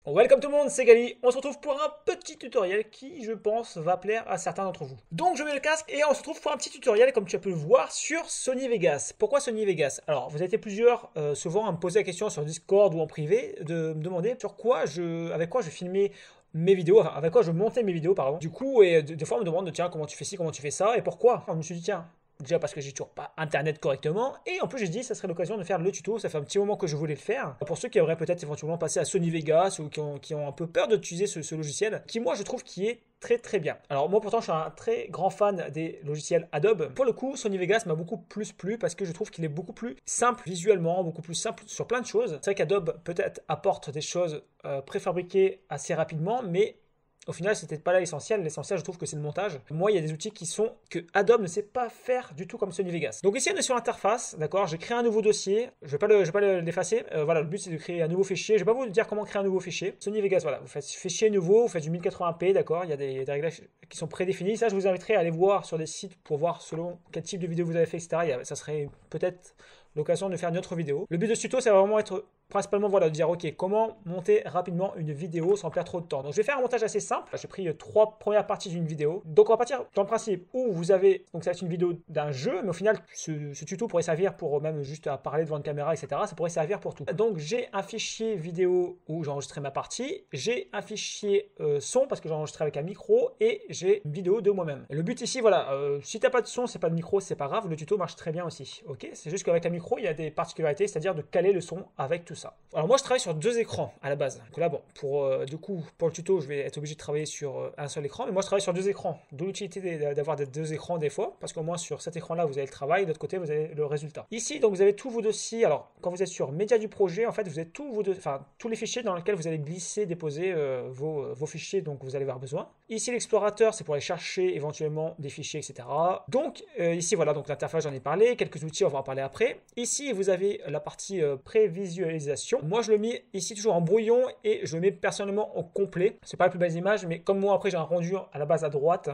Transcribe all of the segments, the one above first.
Welcome tout le monde, c'est Gali. On se retrouve pour un petit tutoriel qui, je pense, va plaire à certains d'entre vous. Donc je mets le casque et on se retrouve pour un petit tutoriel, comme tu as pu le voir, sur Sony Vegas. Pourquoi Sony Vegas? Alors, vous avez été plusieurs souvent à me poser la question sur Discord ou en privé, de me demander avec quoi je filmais mes vidéos, enfin avec quoi je montais mes vidéos, pardon. Du coup, des fois on me demande, tiens, comment tu fais ci, comment tu fais ça, et pourquoi? Alors, je me suis dit, tiens, déjà parce que j'ai toujours pas internet correctement. Et en plus, j'ai dit ça serait l'occasion de faire le tuto. Ça fait un petit moment que je voulais le faire. Pour ceux qui auraient peut-être éventuellement passé à Sony Vegas ou qui ont un peu peur d'utiliser ce logiciel, qui moi je trouve qui est très très bien. Alors moi pourtant je suis un très grand fan des logiciels Adobe. Pour le coup, Sony Vegas m'a beaucoup plus plu parce que je trouve qu'il est beaucoup plus simple visuellement, beaucoup plus simple sur plein de choses. C'est vrai qu'Adobe peut-être apporte des choses préfabriquées assez rapidement, mais au final, c'était pas là l'essentiel. L'essentiel, je trouve que c'est le montage. Moi, il y a des outils que Adobe ne sait pas faire du tout comme Sony Vegas. Donc ici, on est sur l'interface, d'accord. J'ai créé un nouveau dossier. Je vais pas l'effacer. Voilà, le but c'est de créer un nouveau fichier. Je vais pas vous dire comment créer un nouveau fichier. Sony Vegas, voilà, vous faites fichier nouveau, vous faites du 1080p, d'accord. Il y a des réglages qui sont prédéfinis. Ça, je vous inviterai à aller voir sur des sites pour voir selon quel type de vidéo vous avez fait, etc. Ça serait peut-être l'occasion de faire une autre vidéo. Le but de ce tuto, ça va vraiment être principalement voilà, de dire ok, comment monter rapidement une vidéo sans perdre trop de temps. Donc je vais faire un montage assez simple. J'ai pris trois premières parties d'une vidéo. Donc on va partir dans le principe où vous avez, donc ça va être une vidéo d'un jeu, mais au final ce tuto pourrait servir pour même juste à parler devant une caméra, etc. Ça pourrait servir pour tout. Donc j'ai un fichier vidéo où j'ai enregistré ma partie, j'ai un fichier son parce que j'ai enregistré avec un micro et j'ai une vidéo de moi-même. Le but ici, voilà, si t'as pas de son, c'est pas de micro, c'est pas grave, le tuto marche très bien aussi. Ok, c'est juste qu'avec un micro, il y a des particularités, c'est-à-dire de caler le son avec tout ça. Alors moi je travaille sur deux écrans à la base. Donc là bon, du coup pour le tuto je vais être obligé de travailler sur un seul écran, mais moi je travaille sur deux écrans. D'où l'utilité d'avoir des deux écrans des fois, parce qu'au moins sur cet écran là vous avez le travail, de l'autre côté vous avez le résultat. Ici donc vous avez tous vos dossiers. Alors quand vous êtes sur médias du projet, en fait vous avez tous les fichiers dans lesquels vous allez glisser, déposer vos fichiers dont vous allez avoir besoin. Ici l'explorateur c'est pour aller chercher éventuellement des fichiers, etc. Donc ici voilà, donc l'interface j'en ai parlé, quelques outils on va en parler après. Ici vous avez la partie prévisualisation. Moi, je le mets ici toujours en brouillon et je le mets personnellement au complet. C'est pas la plus belle image, mais comme moi, après, j'ai un rendu à la base à droite,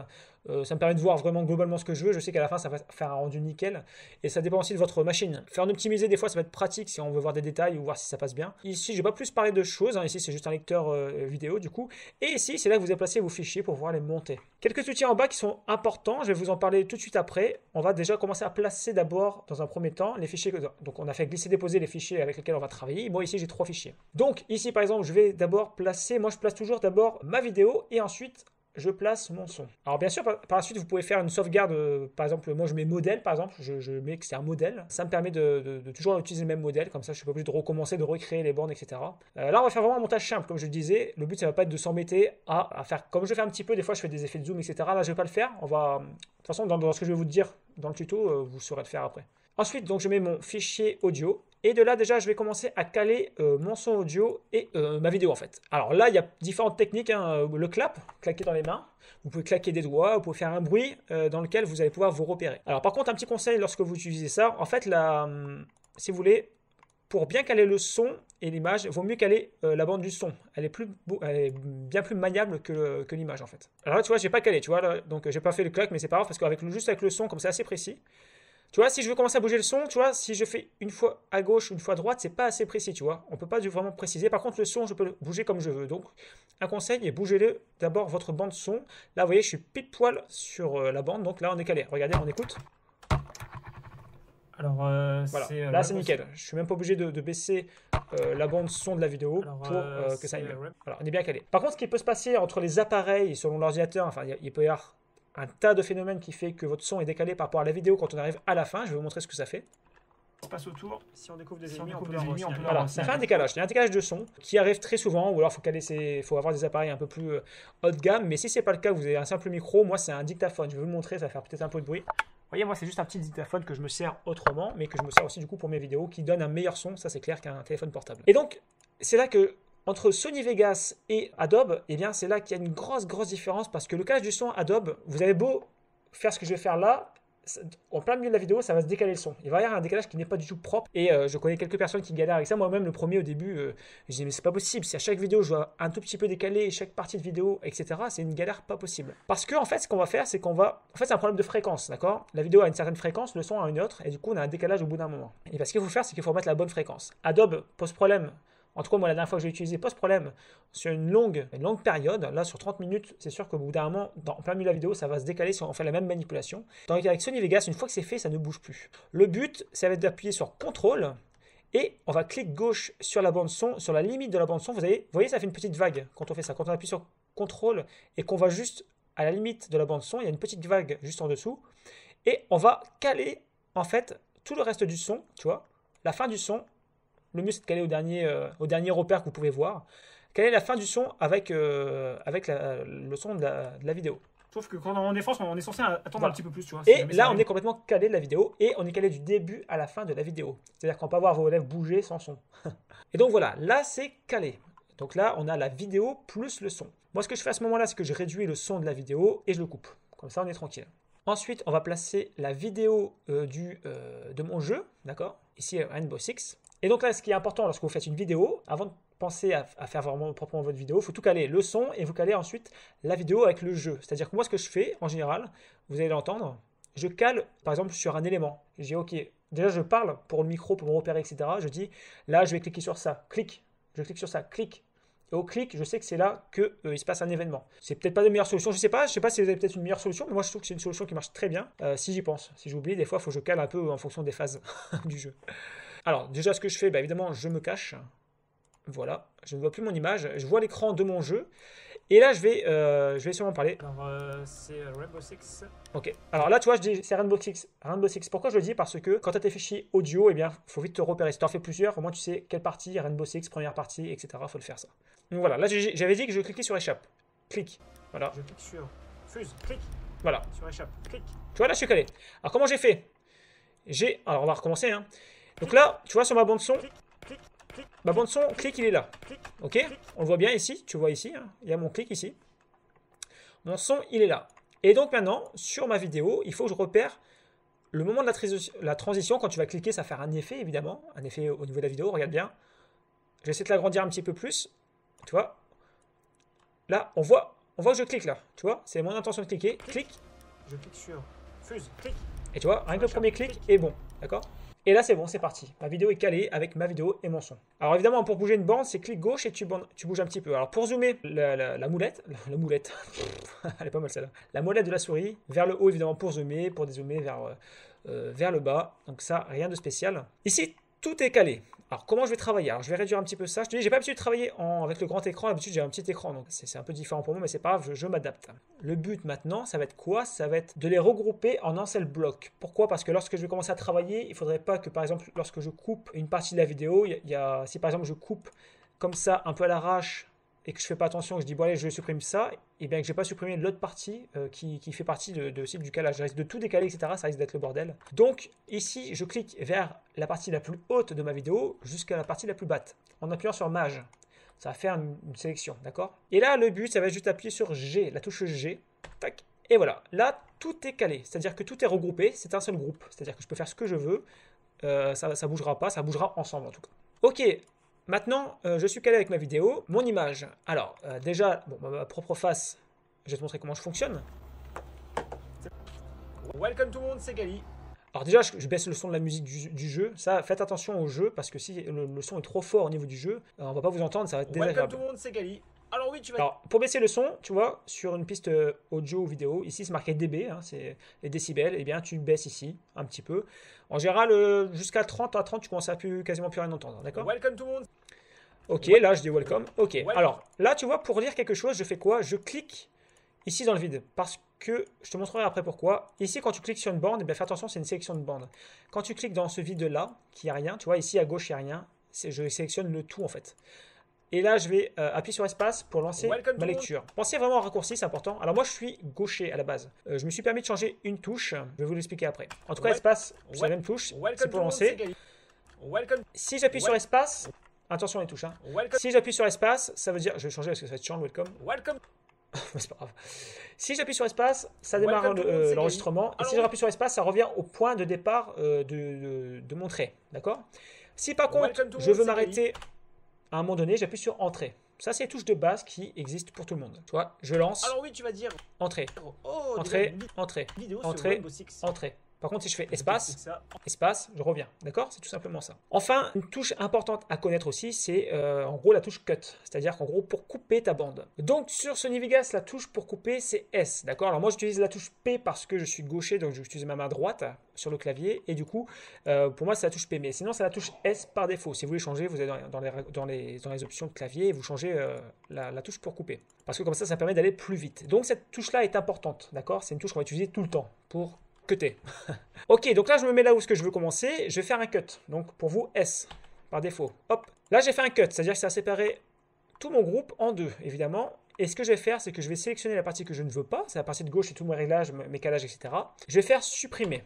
ça me permet de voir vraiment globalement ce que je veux. Je sais qu'à la fin, ça va faire un rendu nickel. Et ça dépend aussi de votre machine. Faire en optimiser, des fois, ça va être pratique si on veut voir des détails ou voir si ça passe bien. Ici, je vais pas plus parler de choses. Ici, c'est juste un lecteur vidéo, du coup. Et ici, c'est là que vous allez placer vos fichiers pour pouvoir les monter. Quelques outils en bas qui sont importants. Je vais vous en parler tout de suite après. On va déjà commencer à placer d'abord, dans un premier temps, les fichiers. Donc, on a fait glisser-déposer les fichiers avec lesquels on va travailler. Moi, ici, j'ai trois fichiers. Donc ici par exemple je vais d'abord placer, moi je place toujours d'abord ma vidéo et ensuite je place mon son. Alors bien sûr par la suite vous pouvez faire une sauvegarde, par exemple moi je mets modèle par exemple, je mets que c'est un modèle, ça me permet de toujours utiliser le même modèle, comme ça je suis pas obligé de recommencer, de recréer les bornes, etc. Là on va faire vraiment un montage simple comme je le disais, le but ça va pas être de s'embêter à faire comme je fais un petit peu, des fois je fais des effets de zoom, etc. Là je vais pas le faire, de toute façon dans ce que je vais vous dire dans le tuto, vous saurez le faire après. Ensuite, donc, je mets mon fichier audio. Et de là, déjà, je vais commencer à caler mon son audio et ma vidéo, en fait. Alors là, il y a différentes techniques. Hein. Le clap, claquer dans les mains. Vous pouvez claquer des doigts, vous pouvez faire un bruit dans lequel vous allez pouvoir vous repérer. Alors par contre, un petit conseil lorsque vous utilisez ça, en fait, si vous voulez, pour bien caler le son et l'image, il vaut mieux caler la bande du son. Elle est bien plus maniable que l'image, en fait. Alors là, tu vois, j'ai pas calé, tu vois. Là, donc, j'ai pas fait le clac, mais c'est pas grave parce juste avec le son, comme c'est assez précis. Tu vois, si je veux commencer à bouger le son, tu vois, si je fais une fois à gauche, une fois à droite, c'est pas assez précis, tu vois. On peut pas vraiment préciser. Par contre, le son, je peux le bouger comme je veux. Donc, un conseil est bougez-le d'abord votre bande son. Là, vous voyez, je suis pile poil sur la bande. Donc là, on est calé. Regardez, on écoute. Alors, voilà. Là, c'est nickel. Je suis même pas obligé de baisser la bande son de la vidéo pour que ça aille mieux. Voilà, on est bien calé. Par contre, ce qui peut se passer entre les appareils, selon l'ordinateur, enfin, il peut y avoir un tas de phénomènes qui fait que votre son est décalé par rapport à la vidéo quand on arrive à la fin. Je vais vous montrer ce que ça fait. On passe autour. Si on découvre des si ennemis, on on peut les ennemis, on peut voilà, ça fait un décalage. Il y a un décalage de son qui arrive très souvent, ou alors faut avoir des appareils un peu plus haut de gamme. Mais si c'est pas le cas, vous avez un simple micro. Moi, c'est un dictaphone. Je vais vous le montrer, ça va faire peut-être un peu de bruit. Vous voyez, moi, c'est juste un petit dictaphone que je me sers autrement, mais que je me sers aussi du coup pour mes vidéos, qui donne un meilleur son. Ça, c'est clair qu'un téléphone portable. Et donc, c'est là que entre Sony Vegas et Adobe, eh bien, c'est là qu'il y a une grosse différence parce que le calage du son Adobe, vous avez beau faire ce que je vais faire là, en plein milieu de la vidéo, ça va se décaler le son. Il va y avoir un décalage qui n'est pas du tout propre. Et je connais quelques personnes qui galèrent avec ça. Moi-même, le premier au début, je disais, mais c'est pas possible. Si à chaque vidéo, je dois un tout petit peu décaler chaque partie de vidéo, etc., c'est une galère pas possible. Parce que, en fait, ce qu'on va faire, c'est qu'on va. En fait, c'est un problème de fréquence, d'accord? La vidéo a une certaine fréquence, le son a une autre. Et du coup, on a un décalage au bout d'un moment. Et parce qu'il faut faire, c'est qu'il faut mettre la bonne fréquence. Adobe pose problème En tout cas, moi, la dernière fois que j'ai utilisé, pas ce problème, sur une longue période, là, sur 30 minutes, c'est sûr qu'au bout d'un moment, en plein milieu de la vidéo, ça va se décaler si on fait la même manipulation. Tandis qu'avec Sony Vegas, une fois que c'est fait, ça ne bouge plus. Le but, ça va être d'appuyer sur CTRL, et on va cliquer gauche sur la bande son, sur la limite de la bande son. Vous voyez, ça fait une petite vague quand on fait ça. Quand on appuie sur CTRL et qu'on va juste à la limite de la bande son, il y a une petite vague juste en dessous. Et on va caler, en fait, tout le reste du son, tu vois, la fin du son. Le mieux, c'est de caler au dernier repère que vous pouvez voir. Caler la fin du son avec le son de la vidéo. Sauf que quand on est France, on est censé attendre un petit peu plus, tu vois. Et là, on est complètement calé de la vidéo et on est calé du début à la fin de la vidéo. C'est-à-dire qu'on peut avoir vos lèvres bouger sans son. Et donc voilà, là, c'est calé. Donc là, on a la vidéo plus le son. Moi, ce que je fais à ce moment-là, c'est que je réduis le son de la vidéo et je le coupe. Comme ça, on est tranquille. Ensuite, on va placer la vidéo de mon jeu, d'accord? Ici, Rainbow Six. Et donc là, ce qui est important lorsque vous faites une vidéo, avant de penser à faire vraiment proprement votre vidéo, il faut tout caler, le son, et vous calez ensuite la vidéo avec le jeu. C'est-à-dire que moi, ce que je fais, en général, vous allez l'entendre, je cale, par exemple, sur un élément. Je dis, ok, déjà, je parle pour le micro, pour me repérer, etc. Je dis, là, je vais cliquer sur ça, clique. Je clique sur ça, clique. Et au clic, je sais que c'est là qu'il se passe un événement. C'est peut-être pas la meilleure solution, je sais pas si vous avez peut-être une meilleure solution, mais moi je trouve que c'est une solution qui marche très bien, si j'y pense. Si j'oublie, des fois, il faut que je cale un peu en fonction des phases du jeu. Alors, déjà, ce que je fais, bah, évidemment, je me cache. Voilà, je ne vois plus mon image, je vois l'écran de mon jeu. Et là, je vais sûrement parler. Alors, c'est Rainbow Six. Ok. Alors là, tu vois, je dis c'est Rainbow Six. Rainbow Six. Pourquoi je le dis? Parce que quand tu as tes fichiers audio, eh bien, faut vite te repérer. Si tu en fais plusieurs, au moins tu sais quelle partie, Rainbow Six, première partie, etc. Faut le faire ça. Donc voilà, là, j'avais dit que je cliquais sur échappe. Clique. Voilà. Je clique sur fuse. Clique. Voilà. Sur échappe. Clique. Tu vois, là, je suis calé. Alors, comment j'ai fait? Alors, on va recommencer. Hein. Donc là, tu vois, sur ma bande son. Ma bande son, clic, il est là. Ok, on le voit bien ici, tu vois ici, hein, il y a mon clic ici. Mon son, il est là. Et donc maintenant, sur ma vidéo, il faut que je repère le moment de la transition. Quand tu vas cliquer, ça va faire un effet, évidemment. Un effet au niveau de la vidéo, regarde bien. J'essaie de l'agrandir un petit peu plus. Tu vois. Là, on voit que je clique là. Tu vois, c'est mon intention de cliquer. Clic. Je clique sur fuse, clic. Et tu vois, rien que le premier clic est bon. D'accord? Et là, c'est bon, c'est parti. Ma vidéo est calée avec ma vidéo et mon son. Alors évidemment, pour bouger une bande, c'est clic gauche et tu bouges un petit peu. Alors pour zoomer la moulette, elle est pas mal celle-là. La molette de la souris, vers le haut évidemment pour zoomer, pour dézoomer vers le bas. Donc ça, rien de spécial. Ici, tout est calé. Alors comment je vais travailler? Alors je vais réduire un petit peu ça. Je te dis, j'ai pas l'habitude de travailler avec le grand écran. D'habitude, j'ai un petit écran, donc c'est un peu différent pour moi, mais c'est pas grave, je m'adapte. Le but maintenant, ça va être quoi? Ça va être de les regrouper en un seul bloc. Pourquoi? Parce que lorsque je vais commencer à travailler, il faudrait pas que, par exemple, lorsque je coupe une partie de la vidéo, si par exemple je coupe comme ça, un peu à l'arrache, et que je fais pas attention, que je dis bon allez je supprime ça, et bien que j'ai pas supprimé l'autre partie qui fait partie du calage. Je risque de tout décaler, etc. Ça risque d'être le bordel. Donc ici je clique vers la partie la plus haute de ma vidéo jusqu'à la partie la plus basse. En appuyant sur Maj, ça va faire une sélection, d'accord? Et là le but ça va être juste appuyer sur G, la touche G, tac, et voilà. Là tout est calé, c'est-à-dire que tout est regroupé, c'est un seul groupe, c'est-à-dire que je peux faire ce que je veux, ça bougera pas, ça bougera ensemble en tout cas. Ok. Maintenant, je suis calé avec ma vidéo, mon image. Alors, déjà, bon, ma propre face, je vais te montrer comment je fonctionne. Welcome tout le monde, c'est Gali. Alors déjà, je baisse le son de la musique du jeu. Ça, faites attention au jeu, parce que si le son est trop fort au niveau du jeu, on va pas vous entendre, ça va être désagréable. Welcome tout le monde, c'est Gali. Alors oui, tu vas... Alors, pour baisser le son, tu vois, sur une piste audio ou vidéo, ici c'est marqué dB, hein, c'est les décibels, et bien tu baisses ici, un petit peu. En général, jusqu'à 30, à 30, tu commences à quasiment plus rien entendre, d'accord? Welcome tout le monde. Ok, là je dis welcome, ok. Alors, là tu vois, pour lire quelque chose, je fais quoi? Je clique ici dans le vide, parce que, je te montrerai après pourquoi. Ici, quand tu cliques sur une bande, eh bien, fais attention, c'est une sélection de bandes. Quand tu cliques dans ce vide-là, qui a rien, tu vois, ici à gauche, il n'y a rien, je sélectionne le tout en fait. Et là, je vais appuyer sur espace pour lancer ma lecture. Pensez vraiment au raccourci, c'est important. Alors moi, je suis gaucher à la base. Je me suis permis de changer une touche. Je vais vous l'expliquer après. En tout cas, espace, c'est la même touche. C'est pour lancer. Si j'appuie sur espace, attention les touches. Hein. Si j'appuie sur espace, ça veut dire... Je vais changer parce que ça va être chiant, welcome. C'est pas grave. Si j'appuie sur espace, ça démarre l'enregistrement. Et si j'appuie sur espace, ça revient au point de départ de mon trait. D'accord? Si par contre, je veux m'arrêter... À un moment donné, j'appuie sur Entrée. Ça, c'est les touches de base qui existent pour tout le monde. Tu vois, je lance. Alors oui, tu vas dire Entrée. Oh, Entrée, Entrée, Entrée, Entrée. Par contre, si je fais espace, espace, je reviens. D'accord? C'est tout simplement ça. Enfin, une touche importante à connaître aussi, c'est en gros la touche cut. C'est-à-dire qu'en gros, pour couper ta bande. Donc, sur Sony Vegas, la touche pour couper, c'est S. D'accord? Alors, moi, j'utilise la touche P parce que je suis gaucher, donc j'utilise ma main droite sur le clavier. Et du coup, pour moi, c'est la touche P. Mais sinon, c'est la touche S par défaut. Si vous voulez changer, vous allez dans les options de clavier et vous changez la touche pour couper. Parce que comme ça permet d'aller plus vite. Donc, cette touche-là est importante. D'accord? C'est une touche qu'on va utiliser tout le temps pour cutter. Ok, donc là, je me mets là où ce que je veux commencer. Je vais faire un cut. Donc, pour vous, S par défaut. Hop. Là, j'ai fait un cut. C'est-à-dire que ça a séparé tout mon groupe en deux, évidemment. Et ce que je vais faire, c'est que je vais sélectionner la partie que je ne veux pas. C'est la partie de gauche et tous mes réglages, mes calages, etc. Je vais faire supprimer.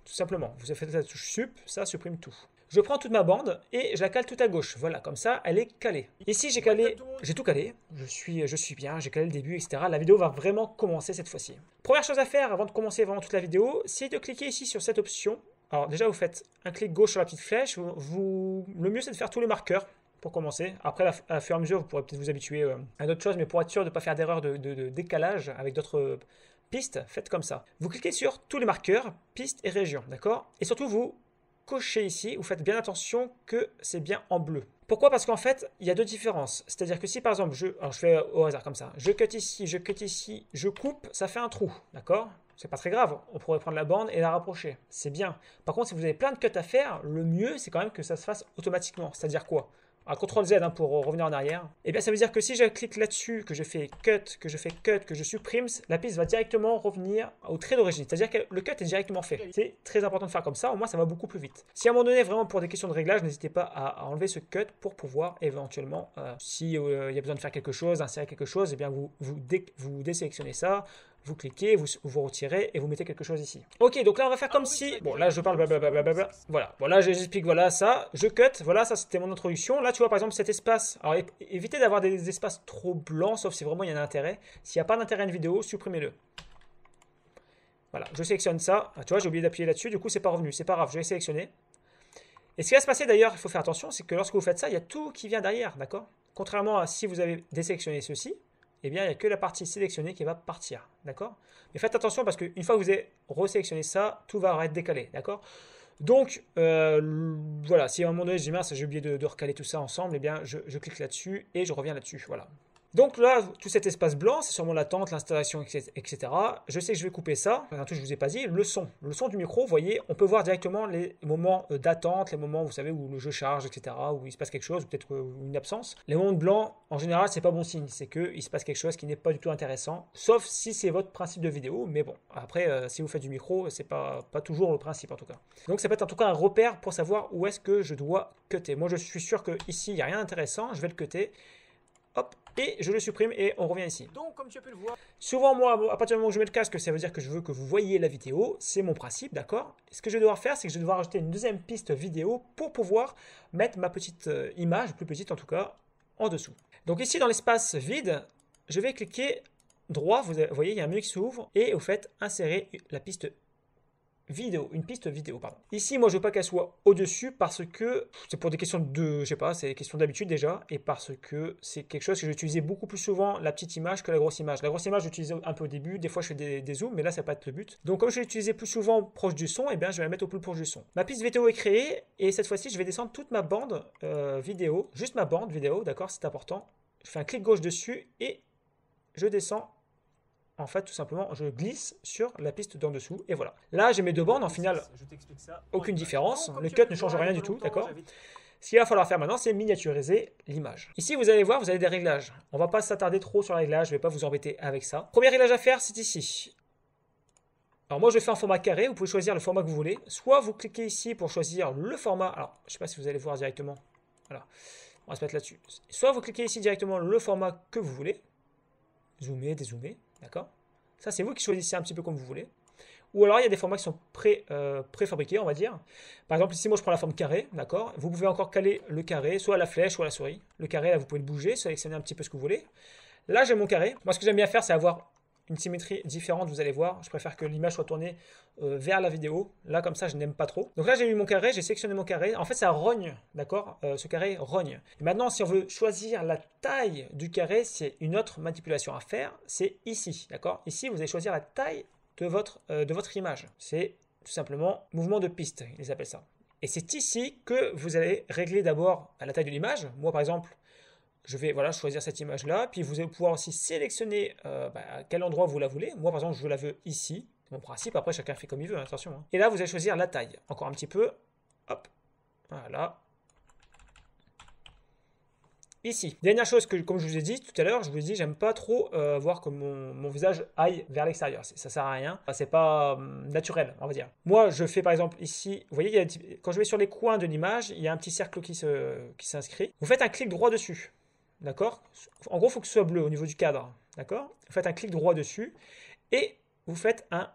Tout simplement. Vous avez fait la touche sup, ça supprime tout. Je prends toute ma bande et je la cale tout à gauche. Voilà, comme ça, elle est calée. Ici, j'ai calé, j'ai tout calé. Je suis bien, j'ai calé le début, etc. La vidéo va vraiment commencer cette fois-ci. Première chose à faire avant de commencer vraiment toute la vidéo, c'est de cliquer ici sur cette option. Alors déjà, vous faites un clic gauche sur la petite flèche. Le mieux, c'est de faire tous les marqueurs pour commencer. Après, à fur et à mesure, vous pourrez peut-être vous habituer à d'autres choses, mais pour être sûr de ne pas faire d'erreur de décalage avec d'autres pistes, faites comme ça. Vous cliquez sur tous les marqueurs, pistes et régions, d'accord? Et surtout, vous cochez ici, vous faites bien attention que c'est bien en bleu. Pourquoi? Parce qu'en fait, il y a deux différences. C'est-à-dire que si par exemple, je fais au hasard comme ça, je cut ici, je coupe, ça fait un trou, d'accord? C'est pas très grave, on pourrait prendre la bande et la rapprocher, c'est bien. Par contre, si vous avez plein de cuts à faire, le mieux, c'est quand même que ça se fasse automatiquement. C'est-à-dire quoi? Alors, CTRL Z pour revenir en arrière. Et bien ça veut dire que si je clique là-dessus, que je fais cut, que je supprime, la piste va directement revenir au trait d'origine. C'est-à-dire que le cut est directement fait. C'est très important de faire comme ça, au moins ça va beaucoup plus vite. Si à un moment donné, vraiment pour des questions de réglage, n'hésitez pas à enlever ce cut pour pouvoir éventuellement, si il y a besoin de faire quelque chose, d'insérer quelque chose, et bien vous désélectionnez ça. Vous cliquez, vous retirez et vous mettez quelque chose ici. Ok, donc là on va faire comme si... Bon, là je parle blablabla. Voilà, bon, là j'explique, voilà ça, je cut, voilà, ça c'était mon introduction. Là tu vois par exemple cet espace, alors évitez d'avoir des espaces trop blancs, sauf si vraiment il y a un intérêt. S'il n'y a pas d'intérêt à une vidéo, supprimez-le. Voilà, je sélectionne ça. Ah, tu vois, j'ai oublié d'appuyer là-dessus, du coup c'est pas revenu, c'est pas grave, je vais sélectionner. Et ce qui va se passer d'ailleurs, il faut faire attention, c'est que lorsque vous faites ça, il y a tout qui vient derrière, d'accord? Contrairement à si vous avez désélectionné ceci, eh bien, il n'y a que la partie sélectionnée qui va partir, d'accord? Mais faites attention parce qu'une fois que vous avez resélectionné ça, tout va être décalé, d'accord? Donc, voilà, si à un moment donné, je dis mince, j'ai oublié de recaler tout ça ensemble, eh bien, je clique là-dessus et je reviens là-dessus, voilà. Donc là, tout cet espace blanc, c'est sûrement l'attente, l'installation, etc. Je sais que je vais couper ça. Un truc que je ne vous ai pas dit, le son du micro, vous voyez, on peut voir directement les moments d'attente, les moments, vous savez, où le jeu charge, etc., où il se passe quelque chose, ou peut-être une absence. Les moments de blanc, en général, c'est pas bon signe. C'est qu'il se passe quelque chose qui n'est pas du tout intéressant, sauf si c'est votre principe de vidéo. Mais bon, après, si vous faites du micro, c'est pas toujours le principe en tout cas. Donc ça peut être en tout cas un repère pour savoir où est-ce que je dois cutter. Moi, je suis sûr que ici, il n'y a rien d'intéressant. Je vais le cutter. Hop, et je le supprime et on revient ici. Donc, comme tu as pu le voir, souvent, moi, à partir du moment où je mets le casque, ça veut dire que je veux que vous voyez la vidéo. C'est mon principe, d'accord? Ce que je vais devoir faire, c'est que je vais devoir ajouter une deuxième piste vidéo pour pouvoir mettre ma petite image, plus petite en tout cas, en dessous. Donc ici, dans l'espace vide, je vais cliquer droit. Vous voyez, il y a un menu qui s'ouvre et vous faites insérer la piste vidéo, une piste vidéo, pardon. Ici, moi, je veux pas qu'elle soit au-dessus parce que c'est pour des questions de, je sais pas, c'est des questions d'habitude déjà, et parce que c'est quelque chose que je vais utiliser beaucoup plus souvent, la petite image, que la grosse image. La grosse image, j'utilise un peu au début, des fois je fais des zooms, mais là, ça va pas être le but. Donc, comme je vais l'utiliser plus souvent proche du son, eh bien, je vais la mettre au plus proche du son. Ma piste vidéo est créée, et cette fois-ci, je vais descendre toute ma bande vidéo, juste ma bande vidéo, d'accord, c'est important. Je fais un clic gauche dessus, et je descends. En fait, tout simplement, je glisse sur la piste d'en dessous, et voilà. Là, j'ai mes deux bandes, en final, aucune différence. Le cut ne change rien du tout, d'accord? Ce qu'il va falloir faire maintenant, c'est miniaturiser l'image. Ici, vous allez voir, vous avez des réglages. On ne va pas s'attarder trop sur les réglages, je ne vais pas vous embêter avec ça. Premier réglage à faire, c'est ici. Alors moi, je fais un format carré, vous pouvez choisir le format que vous voulez. Soit vous cliquez ici pour choisir le format, alors je ne sais pas si vous allez voir directement. Voilà, on va se mettre là-dessus. Soit vous cliquez ici directement le format que vous voulez. Zoomer, dézoomer. D'accord? Ça, c'est vous qui choisissez un petit peu comme vous voulez. Ou alors, il y a des formats qui sont préfabriqués, on va dire. Par exemple, ici, moi, je prends la forme carré, d'accord? Vous pouvez encore caler le carré, soit à la flèche, soit à la souris. Le carré, là, vous pouvez le bouger, sélectionner un petit peu ce que vous voulez. Là, j'ai mon carré. Moi, ce que j'aime bien faire, c'est avoir une symétrie différente, vous allez voir. Je préfère que l'image soit tournée vers la vidéo. Là, comme ça, je n'aime pas trop. Donc là, j'ai eu mon carré, j'ai sélectionné mon carré. En fait, ça rogne, d'accord? Ce carré rogne. Et maintenant, si on veut choisir la taille du carré, c'est une autre manipulation à faire. C'est ici, d'accord? Ici, vous allez choisir la taille de votre image. C'est tout simplement mouvement de piste, ils appellent ça. Et c'est ici que vous allez régler d'abord la taille de l'image. Moi par exemple, je vais voilà, choisir cette image-là, puis vous allez pouvoir aussi sélectionner à quel endroit vous la voulez. Moi par exemple, je la veux ici, c'est mon principe, après chacun fait comme il veut, hein, attention. Hein. Et là, vous allez choisir la taille, encore un petit peu, hop, voilà. Ici, dernière chose que, comme je vous ai dit tout à l'heure, je vous ai dit, j'aime pas trop voir que mon visage aille vers l'extérieur. Ça sert à rien. C'est pas naturel, on va dire. Moi, je fais par exemple ici, vous voyez, quand je vais sur les coins de l'image, il y a un petit cercle qui s'inscrit. Vous faites un clic droit dessus, d'accord? En gros, il faut que ce soit bleu au niveau du cadre, d'accord? Vous faites un clic droit dessus et vous faites un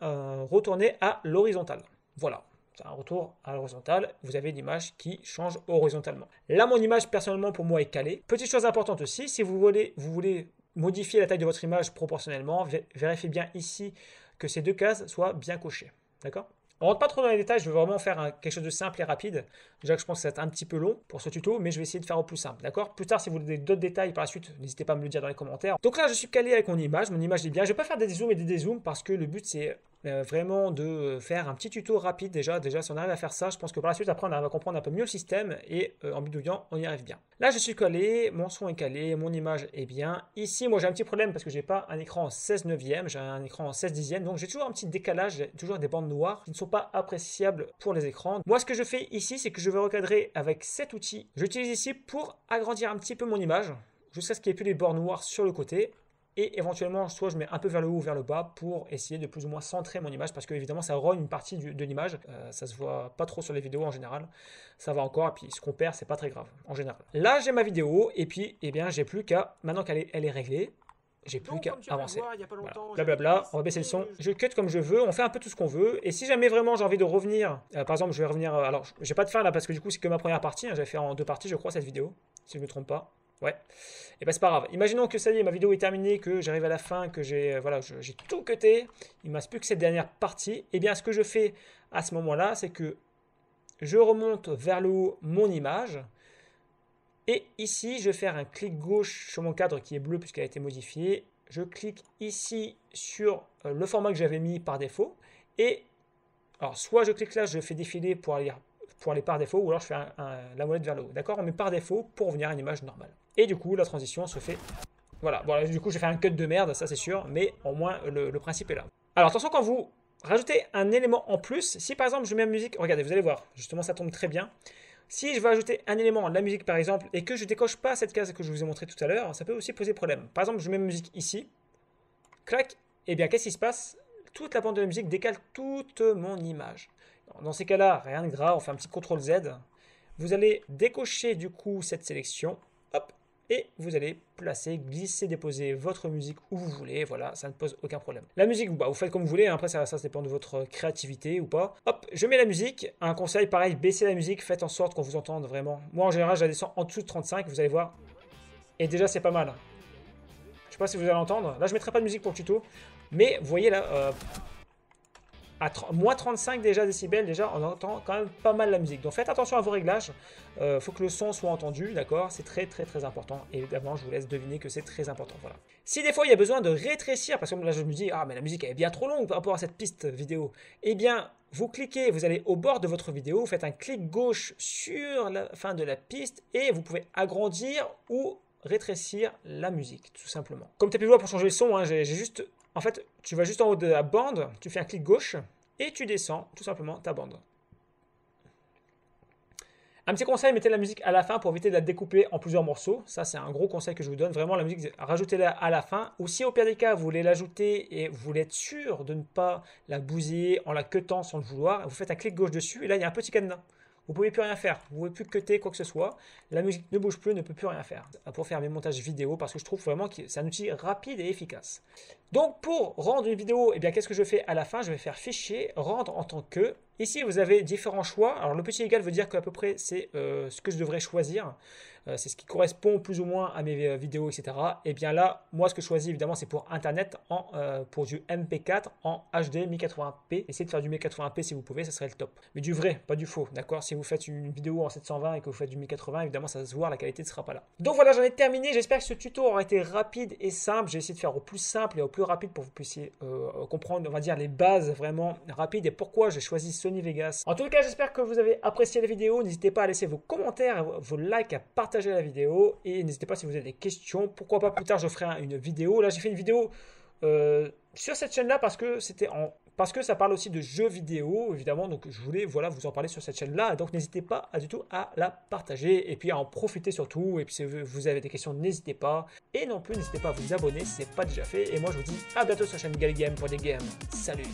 retourner à l'horizontale. Voilà. C'est un retour à l'horizontale, vous avez l'image qui change horizontalement. Là, mon image, personnellement, pour moi, est calée. Petite chose importante aussi, si vous voulez modifier la taille de votre image proportionnellement, vérifiez bien ici que ces deux cases soient bien cochées. D'accord? On ne rentre pas trop dans les détails, je vais vraiment faire quelque chose de simple et rapide. Déjà que je pense que ça va être un petit peu long pour ce tuto, mais je vais essayer de faire au plus simple, d'accord? Plus tard, si vous voulez d'autres détails par la suite, n'hésitez pas à me le dire dans les commentaires. Donc là, je suis calé avec mon image est bien. Je ne vais pas faire des zooms et des dézooms parce que le but, c'est vraiment de faire un petit tuto rapide déjà. Déjà, si on arrive à faire ça, je pense que par la suite, après, on arrive à comprendre un peu mieux le système et en bidouillant, on y arrive bien. Là, je suis calé, mon son est calé, mon image est bien. Ici, moi, j'ai un petit problème parce que j'ai pas un écran en 16 neuvième, j'ai un écran en 16 dixième, donc j'ai toujours un petit décalage, j'ai toujours des bandes noires qui ne sont pas appréciables pour les écrans. Moi, ce que je fais ici, c'est que je vais recadrer avec cet outil. J'utilise ici pour agrandir un petit peu mon image jusqu'à ce qu'il n'y ait plus les bords noirs sur le côté. Et éventuellement, soit je mets un peu vers le haut ou vers le bas pour essayer de plus ou moins centrer mon image parce que évidemment ça rogne une partie de l'image. Ça se voit pas trop sur les vidéos en général. Ça va encore et puis ce qu'on perd, c'est pas très grave en général. Là, j'ai ma vidéo et puis eh bien j'ai plus qu'à, maintenant qu'elle est réglée, j'ai plus qu'à avancer. Voilà. Blablabla, on va baisser le son. Je cut comme je veux, on fait un peu tout ce qu'on veut. Et si jamais vraiment j'ai envie de revenir, par exemple, je vais revenir. Alors, je vais pas te faire là parce que du coup, c'est que ma première partie. Hein, j'avais fait en deux parties, je crois, cette vidéo, si je ne me trompe pas. Ouais. Et ben c'est pas grave. Imaginons que ça y est, ma vidéo est terminée, que j'arrive à la fin, que j'ai voilà, j'ai tout cuté. Il ne me reste plus que cette dernière partie. Et bien, ce que je fais à ce moment-là, c'est que je remonte vers le haut mon image. Et ici, je vais faire un clic gauche sur mon cadre qui est bleu puisqu'elle a été modifiée. Je clique ici sur le format que j'avais mis par défaut. Et alors, soit je clique là, je fais défiler pour aller par défaut, ou alors je fais la molette vers le haut. D'accord? On met par défaut pour revenir à une image normale. Et du coup, la transition se fait. Voilà, bon, du coup, j'ai fait un cut de merde, ça c'est sûr, mais au moins le principe est là. Alors attention, quand vous rajoutez un élément en plus, si par exemple je mets la musique, regardez, vous allez voir, justement ça tombe très bien. Si je veux ajouter un élément, la musique par exemple, et que je décoche pas cette case que je vous ai montré tout à l'heure, ça peut aussi poser problème. Par exemple, je mets ma musique ici, clac, et bien qu'est-ce qui se passe? Toute la bande de la musique décale toute mon image. Dans ces cas-là, rien de grave, on fait un petit CTRL Z. Vous allez décocher du coup cette sélection, hop, et vous allez placer, glisser, déposer votre musique où vous voulez. Voilà, ça ne pose aucun problème. La musique, bah, vous faites comme vous voulez. Après, ça dépend de votre créativité ou pas. Hop, je mets la musique. Un conseil, pareil, baissez la musique. Faites en sorte qu'on vous entende vraiment. Moi, en général, je la descends en dessous de 35. Vous allez voir. Et déjà, c'est pas mal. Je sais pas si vous allez entendre. Là, je mettrai pas de musique pour le tuto. Mais vous voyez là, à moins 35 déjà décibels, déjà on entend quand même pas mal la musique. Donc faites attention à vos réglages, faut que le son soit entendu, d'accord? C'est très très très important. Et évidemment, je vous laisse deviner que c'est très important. Voilà. Si des fois il y a besoin de rétrécir, parce que là je me dis, ah mais la musique elle est bien trop longue par rapport à cette piste vidéo, eh bien vous cliquez, vous allez au bord de votre vidéo, vous faites un clic gauche sur la fin de la piste et vous pouvez agrandir ou rétrécir la musique, tout simplement. Comme tu as pu le voir pour changer le son, hein, j'ai juste... En fait, tu vas juste en haut de la bande, tu fais un clic gauche et tu descends tout simplement ta bande. Un petit conseil, mettez la musique à la fin pour éviter de la découper en plusieurs morceaux. Ça, c'est un gros conseil que je vous donne. Vraiment, la musique, rajoutez-la à la fin. Ou si au pire des cas, vous voulez l'ajouter et vous voulez être sûr de ne pas la bousiller en la cutant sans le vouloir, vous faites un clic gauche dessus et là, il y a un petit cadenas. Vous ne pouvez plus rien faire, vous ne pouvez plus cutter quoi que ce soit. La musique ne bouge plus, ne peut plus rien faire pour faire mes montages vidéo parce que je trouve vraiment que c'est un outil rapide et efficace. Donc pour rendre une vidéo, eh bien qu'est-ce que je fais à la fin? Je vais faire fichier, rendre en tant que. Ici vous avez différents choix. Alors le petit égal veut dire qu'à peu près c'est ce que je devrais choisir. C'est ce qui correspond plus ou moins à mes vidéos, etc. Et bien là, moi ce que je choisis évidemment c'est pour Internet, pour du MP4 en HD 1080p. Essayez de faire du 1080p si vous pouvez, ça serait le top. Mais du vrai, pas du faux, d'accord? Si vous faites une vidéo en 720 et que vous faites du 1080, évidemment ça va se voir, la qualité ne sera pas là. Donc voilà, j'en ai terminé. J'espère que ce tuto aura été rapide et simple. J'ai essayé de faire au plus simple et au plus rapide pour que vous puissiez comprendre, on va dire, les bases vraiment rapides et pourquoi j'ai choisi Sony Vegas. En tout cas, j'espère que vous avez apprécié la vidéo. N'hésitez pas à laisser vos commentaires, vos likes, à partager la vidéo. Et n'hésitez pas si vous avez des questions. Pourquoi pas plus tard, je ferai une vidéo. Là, j'ai fait une vidéo sur cette chaîne-là parce que parce que ça parle aussi de jeux vidéo, évidemment. Donc, je voulais vous en parler sur cette chaîne-là. Donc, n'hésitez pas du tout à la partager et puis à en profiter surtout. Et puis, si vous avez des questions, n'hésitez pas. Et non plus, n'hésitez pas à vous abonner si ce n'est pas déjà fait. Et moi, je vous dis à bientôt sur la chaîne Galgame pour des games. Salut!